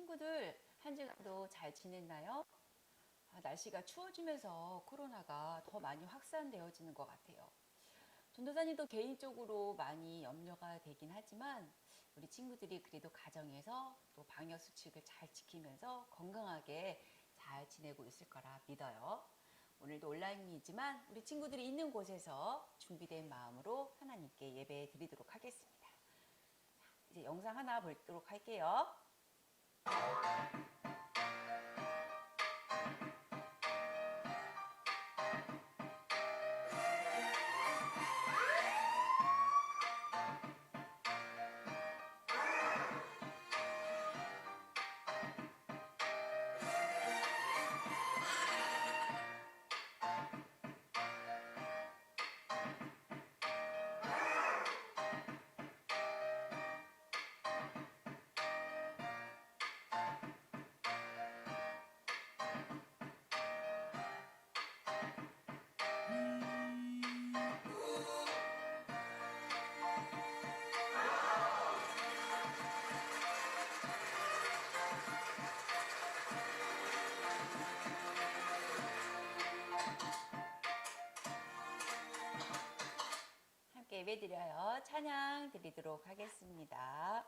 친구들 한 주간도 잘 지냈나요? 날씨가 추워지면서 코로나가 더 많이 확산되어지는 것 같아요. 전도사님도 개인적으로 많이 염려가 되긴 하지만 우리 친구들이 그래도 가정에서 또 방역 수칙을 잘 지키면서 건강하게 잘 지내고 있을 거라 믿어요. 오늘도 온라인이지만 우리 친구들이 있는 곳에서 준비된 마음으로 하나님께 예배 드리도록 하겠습니다. 이제 영상 하나 보도록 할게요. 함께 예배드려요. 찬양 드리도록 하겠습니다.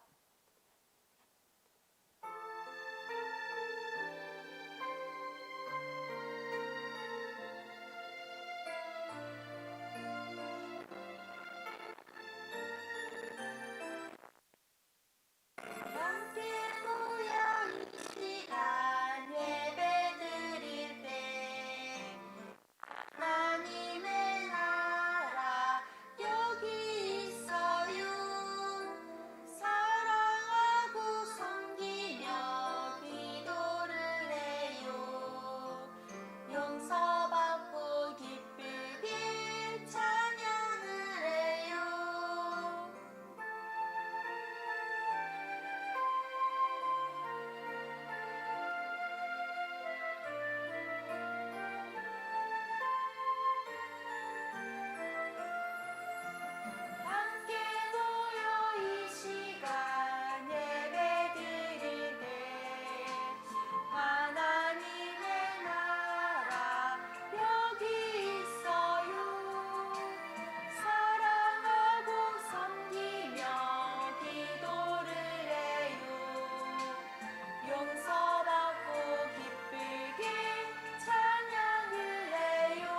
함께 모여 이 시간 예배 드릴 때 하나님의 나라 여기 있어요. 사랑하고 섬기며 기도를 해요. 용서받고 기쁘게 찬양을 해요. 함께 모여 이 시간 예배 드릴 때 하나님의 나라 여기 있어요. 사랑하고 섬기며 기도를 해요. 용서받고 기쁘게 찬양을 해요.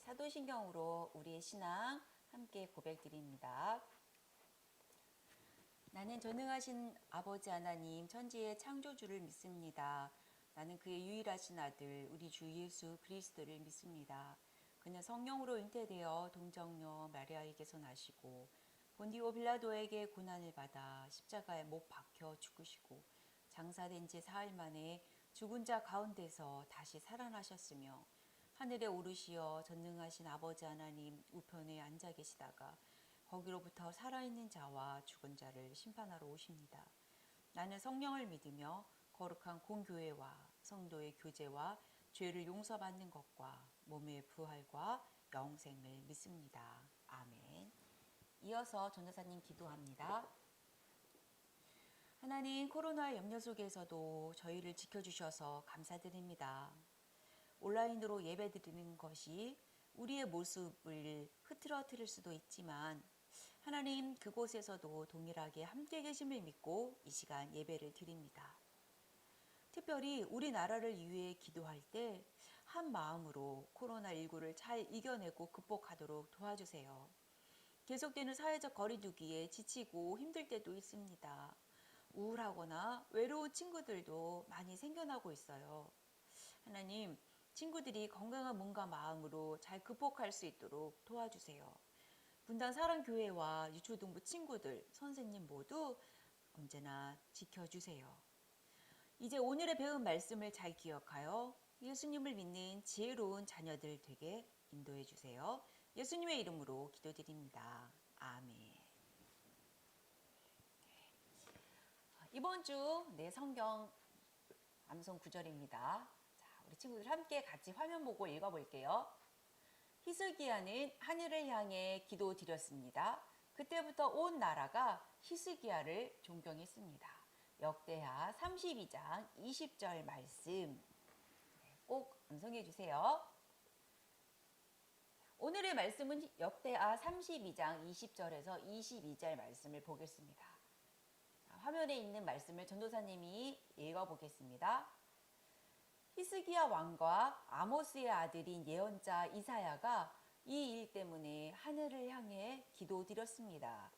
사도신경으로 우리의 신앙 함께 고백드립니다. 나는 전능하신 아버지 하나님 천지의 창조주를 믿습니다. 나는 그의 유일하신 아들 우리 주 예수 그리스도를 믿습니다. 그는 성령으로 잉태되어 동정녀 마리아에게서 나시고 본디오 빌라도에게 고난을 받아 십자가에 못 박혀 죽으시고 장사된 지 사흘 만에 죽은 자 가운데서 다시 살아나셨으며 하늘에 오르시어 전능하신 아버지 하나님 우편에 앉아 계시다가 거기로부터 살아있는 자와 죽은 자를 심판하러 오십니다. 나는 성령을 믿으며 거룩한 공교회와 성도의 교제와 죄를 용서받는 것과 몸의 부활과 영생을 믿습니다. 아멘. 이어서 전도사님 기도합니다. 하나님, 코로나 염려 속에서도 저희를 지켜주셔서 감사드립니다. 온라인으로 예배드리는 것이 우리의 모습을 흐트러뜨릴 수도 있지만 하나님 그곳에서도 동일하게 함께 계심을 믿고 이 시간 예배를 드립니다. 특별히 우리나라를 위해 기도할 때 한 마음으로 코로나19를 잘 이겨내고 극복하도록 도와주세요. 계속되는 사회적 거리두기에 지치고 힘들 때도 있습니다. 우울하거나 외로운 친구들도 많이 생겨나고 있어요. 하나님, 친구들이 건강한 몸과 마음으로 잘 극복할 수 있도록 도와주세요. 분당 사랑교회와 유초등부 친구들, 선생님 모두 언제나 지켜주세요. 이제 오늘의 배운 말씀을 잘 기억하여 예수님을 믿는 지혜로운 자녀들 되게 인도해 주세요. 예수님의 이름으로 기도드립니다. 아멘. 이번 주 성경 암송 구절입니다. 자, 우리 친구들 함께 같이 화면 보고 읽어볼게요. 히스기야는 하늘을 향해 기도드렸습니다. 그때부터 온 나라가 히스기야를 존경했습니다. 역대하 32장 20절 말씀 꼭 암송해 주세요. 오늘의 말씀은 역대하 32장 20절에서 22절 말씀을 보겠습니다. 화면에 있는 말씀을 전도사님이 읽어보겠습니다. 히스기야 왕과 아모스의 아들인 예언자 이사야가 이 일 때문에 하늘을 향해 기도드렸습니다.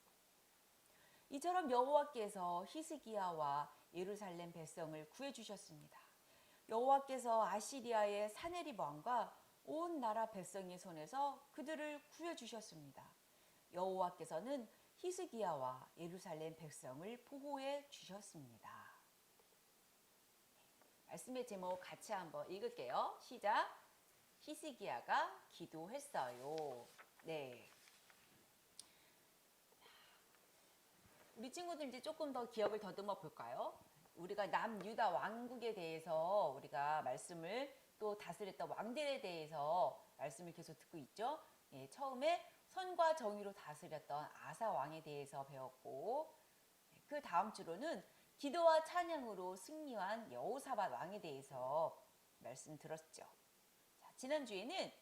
이처럼 여호와께서 히스기야와 예루살렘 백성을 구해주셨습니다. 여호와께서 아시리아의 사네립 왕과 온 나라 백성의 손에서 그들을 구해주셨습니다. 여호와께서는 히스기야와 예루살렘 백성을 보호해 주셨습니다. 말씀의 제목 같이 한번 읽을게요. 시작. 히스기야가 기도했어요. 네. 우리 친구들 이제 조금 더 기억을 더듬어 볼까요? 우리가 남유다 왕국에 대해서 우리가 말씀을 또 다스렸던 왕들에 대해서 말씀을 계속 듣고 있죠. 예, 처음에 선과 정의로 다스렸던 아사 왕에 대해서 배웠고, 그 다음 주로는 기도와 찬양으로 승리한 여호사밧 왕에 대해서 말씀 들었죠. 자, 지난주에는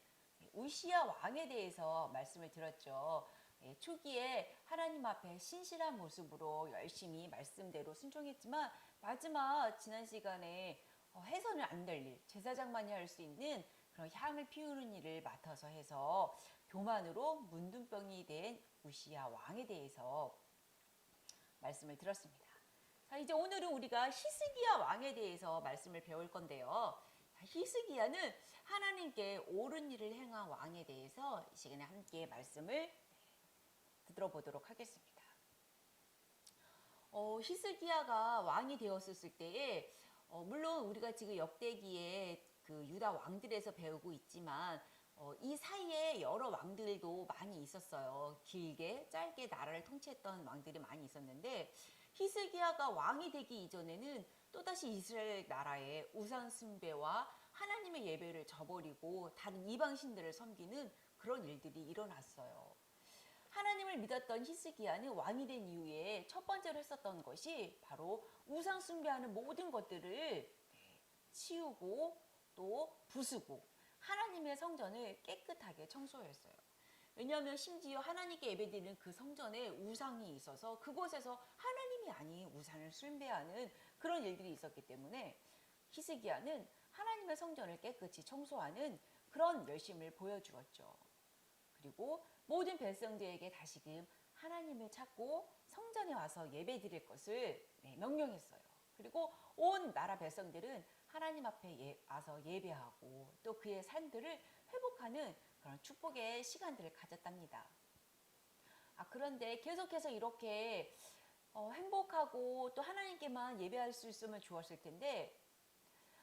우시야 왕에 대해서 말씀을 들었죠. 예, 초기에 하나님 앞에 신실한 모습으로 열심히 말씀대로 순종했지만 마지막 지난 시간에 해서는 안 될 일, 제사장만이 할 수 있는 그런 향을 피우는 일을 맡아서 해서 교만으로 문둥병이 된 우시야 왕에 대해서 말씀을 들었습니다. 자, 이제 오늘은 우리가 히스기야 왕에 대해서 말씀을 배울 건데요. 히스기야는 하나님께 옳은 일을 행한 왕에 대해서 이 시간에 함께 말씀을 들어보도록 하겠습니다. 히스기야가 왕이 되었을 때에 물론 우리가 지금 역대기에 그 유다 왕들에서 배우고 있지만 이 사이에 여러 왕들도 많이 있었어요. 길게 짧게 나라를 통치했던 왕들이 많이 있었는데 히스기야가 왕이 되기 이전에는 또다시 이스라엘 나라의 우상 숭배와 하나님의 예배를 저버리고 다른 이방 신들을 섬기는 그런 일들이 일어났어요. 하나님을 믿었던 히스기야는 왕이 된 이후에 첫 번째로 했었던 것이 바로 우상 숭배하는 모든 것들을 치우고 또 부수고 하나님의 성전을 깨끗하게 청소했어요. 왜냐하면 심지어 하나님께 예배드리는 그 성전에 우상이 있어서 그곳에서 하나님이 아닌 우상을 숭배하는 그런 일들이 있었기 때문에 히스기야는 하나님의 성전을 깨끗이 청소하는 그런 열심을 보여주었죠. 그리고 모든 백성들에게 다시금 하나님을 찾고 성전에 와서 예배드릴 것을 명령했어요. 그리고 온 나라 백성들은 하나님 앞에 와서 예배하고 또 그의 삶들을 회복하는 그런 축복의 시간들을 가졌답니다. 그런데 계속해서 이렇게 행복하고 또 하나님께만 예배할 수 있으면 좋았을 텐데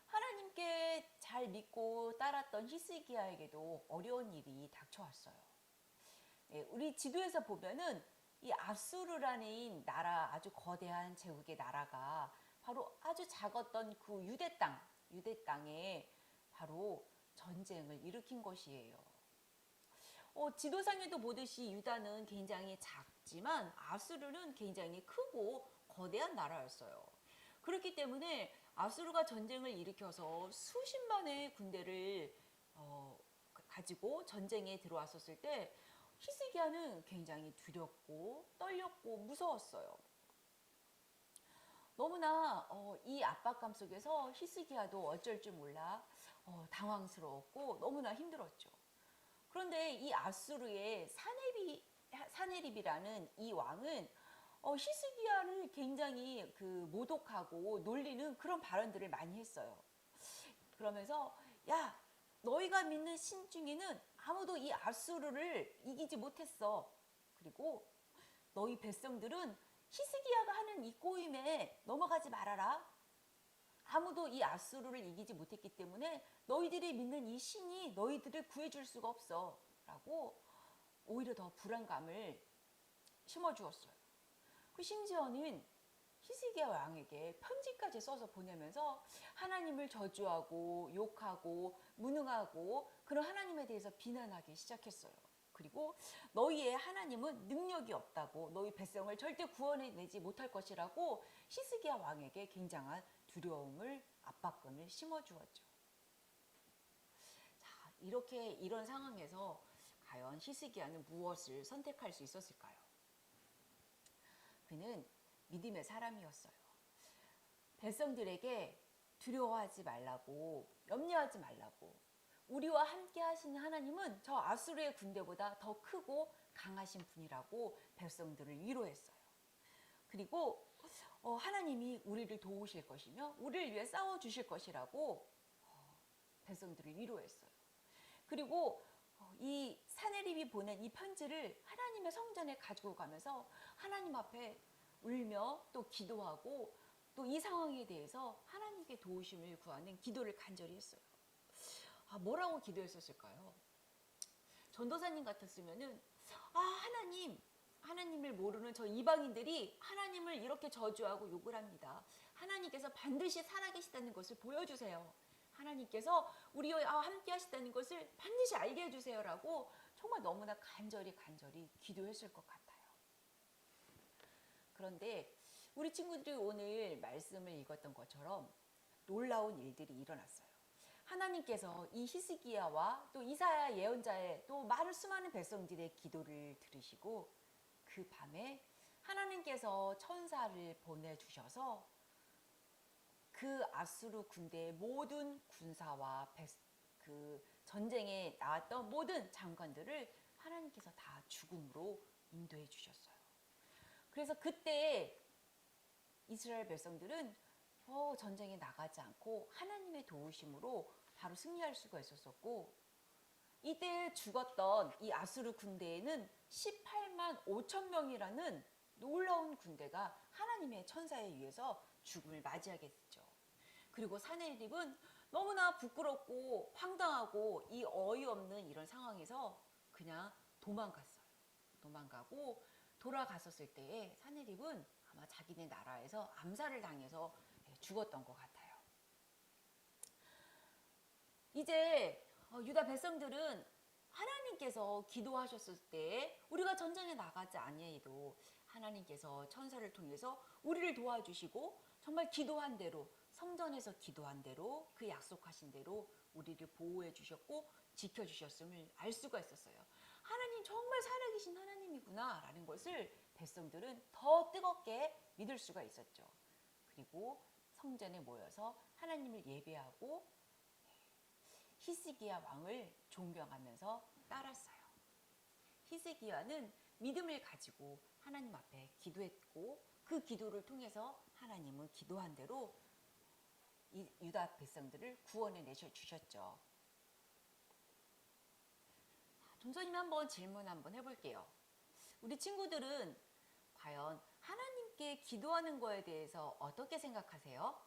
하나님께 잘 믿고 따랐던 히스기야에게도 어려운 일이 닥쳐왔어요. 우리 지도에서 보면은 이 아수르라는 나라, 아주 거대한 제국의 나라가 바로 아주 작았던 그 유대 땅에 바로 전쟁을 일으킨 것이에요. 지도상에도 보듯이 유다는 굉장히 작지만 아수르는 굉장히 크고 거대한 나라였어요. 그렇기 때문에 아수르가 전쟁을 일으켜서 수십만의 군대를 가지고 전쟁에 들어왔었을 때 히스기야는 굉장히 두렵고 떨렸고 무서웠어요. 너무나 이 압박감 속에서 히스기야도 어쩔 줄 몰라 당황스러웠고 너무나 힘들었죠. 그런데 이 아수르의 사네립이라는 이 왕은 히스기야를 굉장히 모독하고 놀리는 그런 발언들을 많이 했어요. 그러면서 야, 너희가 믿는 신 중에는 아무도 이 아수르를 이기지 못했어. 그리고 너희 백성들은 히스기야가 하는 이 꼬임에 넘어가지 말아라. 아무도 이 아수르를 이기지 못했기 때문에 너희들이 믿는 이 신이 너희들을 구해줄 수가 없어. 라고 오히려 더 불안감을 심어주었어요. 심지어는 히스기야 왕에게 편지까지 써서 보내면서 하나님을 저주하고 욕하고 무능하고 그런 하나님에 대해서 비난하기 시작했어요. 그리고 너희의 하나님은 능력이 없다고, 너희 백성을 절대 구원해내지 못할 것이라고 히스기야 왕에게 굉장한 두려움을, 압박감을 심어주었죠. 자, 이런 상황에서 과연 히스기야는 무엇을 선택할 수 있었을까요? 그는 믿음의 사람이었어요. 백성들에게 두려워하지 말라고, 염려하지 말라고, 우리와 함께 하시는 하나님은 저 아수르의 군대보다 더 크고 강하신 분이라고 백성들을 위로했어요. 그리고 하나님이 우리를 도우실 것이며 우리를 위해 싸워주실 것이라고 백성들을 위로했어요. 그리고 이 사내립이 보낸 이 편지를 하나님의 성전에 가지고 가면서 하나님 앞에 울며 또 기도하고 또 이 상황에 대해서 하나님께 도우심을 구하는 기도를 간절히 했어요. 뭐라고 기도했었을까요? 전도사님 같았으면은 하나님을 모르는 저 이방인들이 하나님을 이렇게 저주하고 욕을 합니다. 하나님께서 반드시 살아계시다는 것을 보여주세요. 하나님께서 우리와 함께 하시다는 것을 반드시 알게 해주세요라고 정말 너무나 간절히 기도했을 것 같아요. 그런데 우리 친구들이 오늘 말씀을 읽었던 것처럼 놀라운 일들이 일어났어요. 하나님께서 이 히스기야와 또 이사야 예언자의 또 많은 수많은 백성들의 기도를 들으시고 그 밤에 하나님께서 천사를 보내주셔서 그 아수르 군대의 모든 군사와 그 전쟁에 나왔던 모든 장관들을 하나님께서 다 죽음으로 인도해 주셨어요. 그래서 그때 이스라엘 백성들은 전쟁에 나가지 않고 하나님의 도우심으로 바로 승리할 수가 있었었고, 이때 죽었던 이 아수르 군대에는 18만 5천 명이라는 놀라운 군대가 하나님의 천사에 의해서 죽음을 맞이하게 됐죠. 그리고 사내립은 너무나 부끄럽고 황당하고 이 어이없는 이런 상황에서 그냥 도망갔어요. 도망가고 돌아갔었을 때에 사내립은 아마 자기네 나라에서 암살을 당해서 죽었던 것 같아요. 이제 유다 백성들은 하나님께서 기도하셨을 때 우리가 전쟁에 나가지 아니해도 하나님께서 천사를 통해서 우리를 도와주시고 정말 기도한 대로, 성전에서 기도한 대로, 그 약속하신 대로 우리를 보호해 주셨고 지켜주셨음을 알 수가 있었어요. 하나님 정말 살아계신 하나님이구나 라는 것을 백성들은 더 뜨겁게 믿을 수가 있었죠. 그리고 성전에 모여서 하나님을 예배하고 히스기야 왕을 존경하면서 따랐어요. 히스기야는 믿음을 가지고 하나님 앞에 기도했고 그 기도를 통해서 하나님은 기도한 대로 이 유다 백성들을 구원해 내셔 주셨죠. 전도사님 한번 질문 한번 해볼게요. 우리 친구들은 과연 하나님께 기도하는 거에 대해서 어떻게 생각하세요?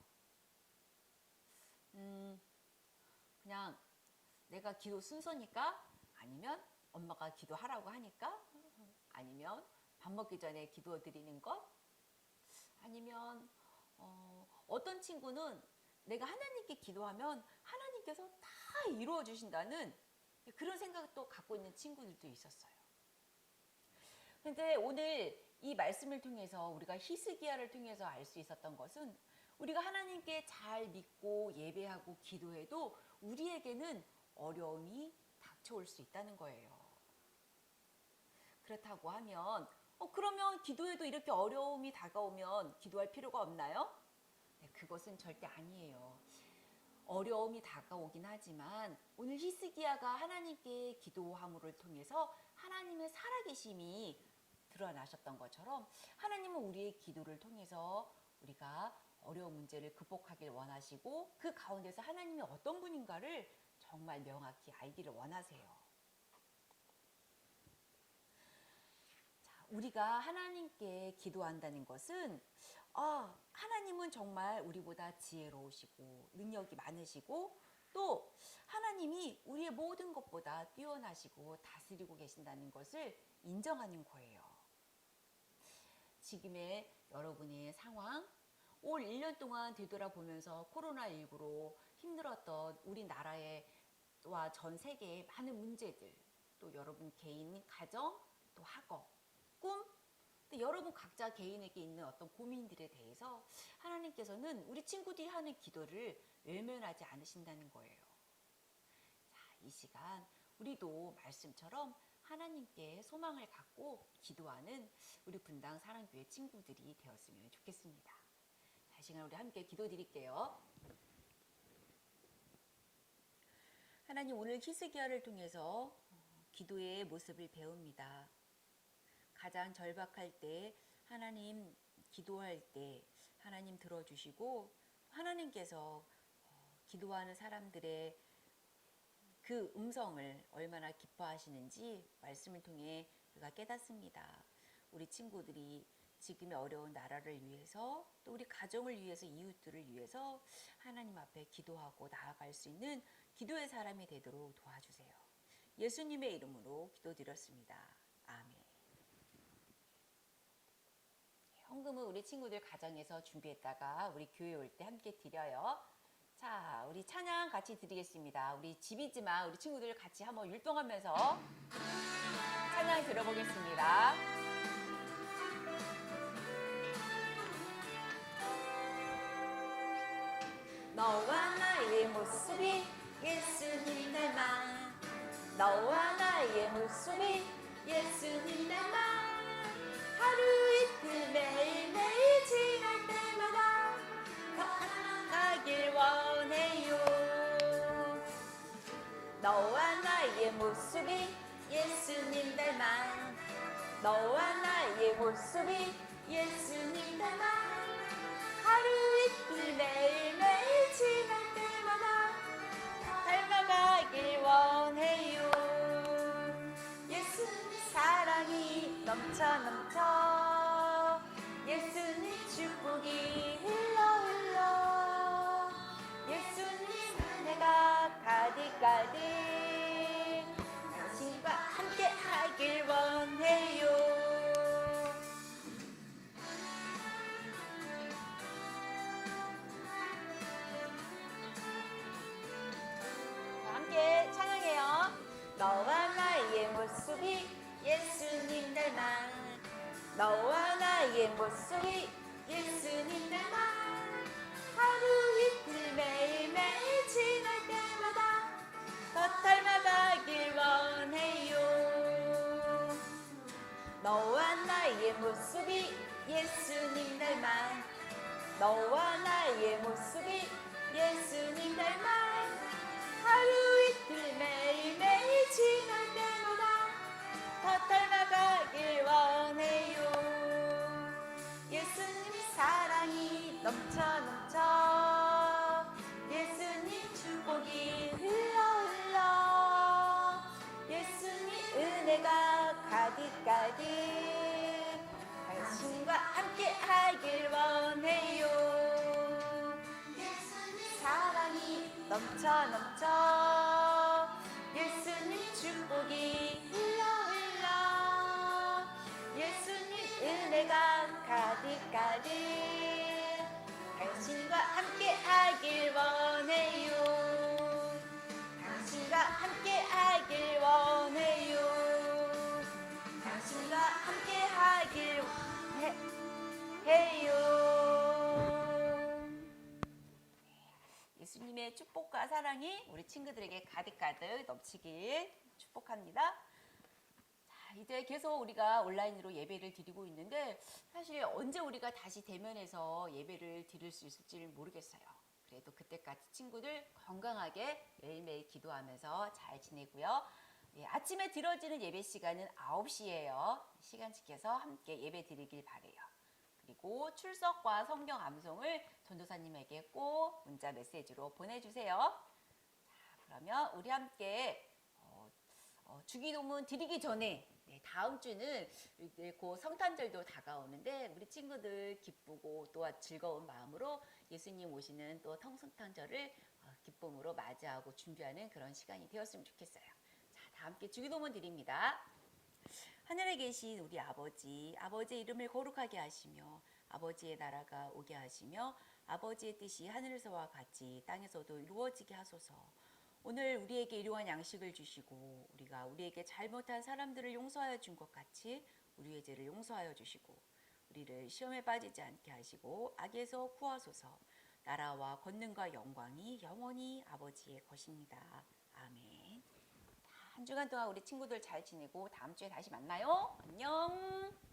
그냥 내가 기도 순서니까, 아니면 엄마가 기도하라고 하니까, 아니면 밥 먹기 전에 기도 드리는 것, 아니면 어떤 친구는 내가 하나님께 기도하면 하나님께서 다 이루어 주신다는 그런 생각도 갖고 있는 친구들도 있었어요. 그런데 오늘 이 말씀을 통해서 우리가 히스기야를 통해서 알 수 있었던 것은 우리가 하나님께 잘 믿고 예배하고 기도해도 우리에게는 어려움이 닥쳐올 수 있다는 거예요. 그렇다고 하면 그러면 기도해도 이렇게 어려움이 다가오면 기도할 필요가 없나요? 네, 그것은 절대 아니에요. 어려움이 다가오긴 하지만 오늘 히스기야가 하나님께 기도함을 통해서 하나님의 살아계심이 드러나셨던 것처럼 하나님은 우리의 기도를 통해서 우리가 어려운 문제를 극복하길 원하시고 그 가운데서 하나님이 어떤 분인가를 정말 명확히 알기를 원하세요. 자, 우리가 하나님께 기도한다는 것은 하나님은 정말 우리보다 지혜로우시고 능력이 많으시고 또 하나님이 우리의 모든 것보다 뛰어나시고 다스리고 계신다는 것을 인정하는 거예요. 지금의 여러분의 상황, 올 1년 동안 되돌아보면서 코로나19로 힘들었던 우리나라와 전 세계의 많은 문제들, 또 여러분 개인, 가정, 또 학업, 꿈, 또 여러분 각자 개인에게 있는 어떤 고민들에 대해서 하나님께서는 우리 친구들이 하는 기도를 외면하지 않으신다는 거예요. 자, 이 시간 우리도 말씀처럼 하나님께 소망을 갖고 기도하는 우리 분당 사랑교회 친구들이 되었으면 좋겠습니다. 자, 이 시간 우리 함께 기도드릴게요. 하나님, 오늘 히스기야를 통해서 기도의 모습을 배웁니다. 가장 절박할 때 하나님 기도할 때 하나님 들어주시고 하나님께서 기도하는 사람들의 그 음성을 얼마나 기뻐하시는지 말씀을 통해 우리가 깨닫습니다. 우리 친구들이 지금의 어려운 나라를 위해서 또 우리 가정을 위해서 이웃들을 위해서 하나님 앞에 기도하고 나아갈 수 있는 기도의 사람이 되도록 도와주세요. 예수님의 이름으로 기도드렸습니다. 아멘. 헌금은 우리 친구들 가정에서 준비했다가 우리 교회 올 때 함께 드려요. 자, 우리 찬양 같이 드리겠습니다. 우리 집이지만 우리 친구들 같이 한번 율동하면서 찬양 들어보겠습니다. 너와 나의 모습이 예수님 닮아, 너와 나의 모습이 예수님 닮아, 하루 이틀 매일매일 지날 때마다 더 나아가길 원해요. 너와 나의 모습이 예수님 닮아, 너와 나의 모습이 예수님 닮아, 하루 이틀 매일매일 지날 때마다 닮아가길 원해요. 예수님 사랑이 넘쳐 예수님 축복이 흘러 예수님 은혜가 가득가득 당신과 함께 하길 원해요. 함께 찬양해요. 너와 나의 모습이 예수님 닮아, 너와 나의 모습이 예수님 닮아, 하루 이틀 매일매일 지날 때마다 더 닮아가길 원해요. 너와 나의 모습이 예수님 닮아, 너와 나의 모습이 예수님 닮아, 하루 이틀 매일매일 지날 때마다 더 닮아가길 원해요. 예수님 사랑이 넘쳐 예수님 축복이 흘러 예수님 은혜가 가득가득 당신과 함께 하길 원해요. 예수님 사랑이 넘쳐 예수님 축복이 흘러 예수님 은혜가 가득가득 당신과 함께 하길 원해요. 당신과 함께 하길 원해요. 당신과 함께 하길 해요. 예수님의 축복과 사랑이 우리 친구들에게 가득가득 넘치길 축복합니다. 자, 이제 계속 우리가 온라인으로 예배를 드리고 있는데 사실 언제 우리가 다시 대면해서 예배를 드릴 수 있을지 모르겠어요. 그래도 그때까지 친구들 건강하게 매일매일 기도하면서 잘 지내고요. 예, 아침에 들어지는 예배 시간은 9시예요. 시간 지켜서 함께 예배 드리길 바래요. 그리고 출석과 성경 암송을 전도사님에게 꼭 문자 메시지로 보내주세요. 자, 그러면 우리 함께 주기도문 드리기 전에 다음 주는 곧 성탄절도 다가오는데 우리 친구들 기쁘고 또 즐거운 마음으로 예수님 오시는 또 성탄절을 기쁨으로 맞이하고 준비하는 그런 시간이 되었으면 좋겠어요. 자, 다 함께 주기도문 드립니다. 하늘에 계신 우리 아버지, 아버지의 이름을 거룩하게 하시며 아버지의 나라가 오게 하시며 아버지의 뜻이 하늘에서와 같이 땅에서도 이루어지게 하소서. 오늘 우리에게 일용할 양식을 주시고 우리가 우리에게 잘못한 사람들을 용서하여 준 것 같이 우리의 죄를 용서하여 주시고 우리를 시험에 빠지지 않게 하시고 악에서 구하소서. 나라와 권능과 영광이 영원히 아버지의 것입니다. 아멘. 한 주간 동안 우리 친구들 잘 지내고 다음 주에 다시 만나요. 안녕.